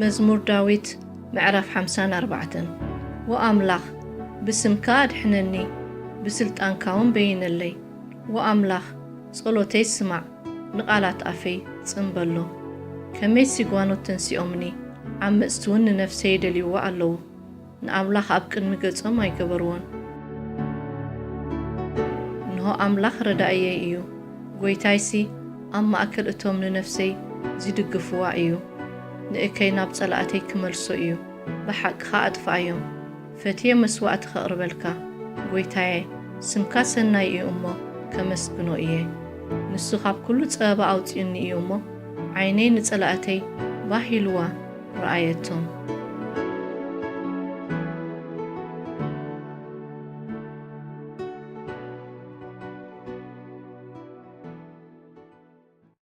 መዝሙር ዳዊት ምዕራፍ 54 ወአምላኽ ብስምካ አድሕነኒ ብስልጣንካ እውን በይነለይ ወአምላኽ ጸሎተይ ስማዕ ንቓላት ኣፈይ ጽንበሎ ከመይ ሲጓኖት ተንሲኦምኒ ዓመፅቲ እውን ንነፍሰይ ደልይዋ ኣለዉ ንኣምላኽ ኣብ ቅድሚ ገጾም ኣይገበርዎን እንሆ ኣምላኽ ረዳእየይ እዩ ጐይታይሲ ኣብ ማእከል እቶም ንነፍሰይ ዝድግፍዋ እዩ ንእከይ ናብ ጸላእተይ ክመልሶ እዩ ብሓቅኻ ኣጥፍኣዮም ፈትየ መስዋዕቲ ኸቕርበልካ ጐይታየ ስምካ ሰናይ እዩ እሞ ከመስግኖ እየ ንሱ ካብ ኩሉ ፀበባ ኣውፂኡኒ እዩ እሞ ዓይነይ ንጸላእተይ ባሂልዋ ረኣየቶም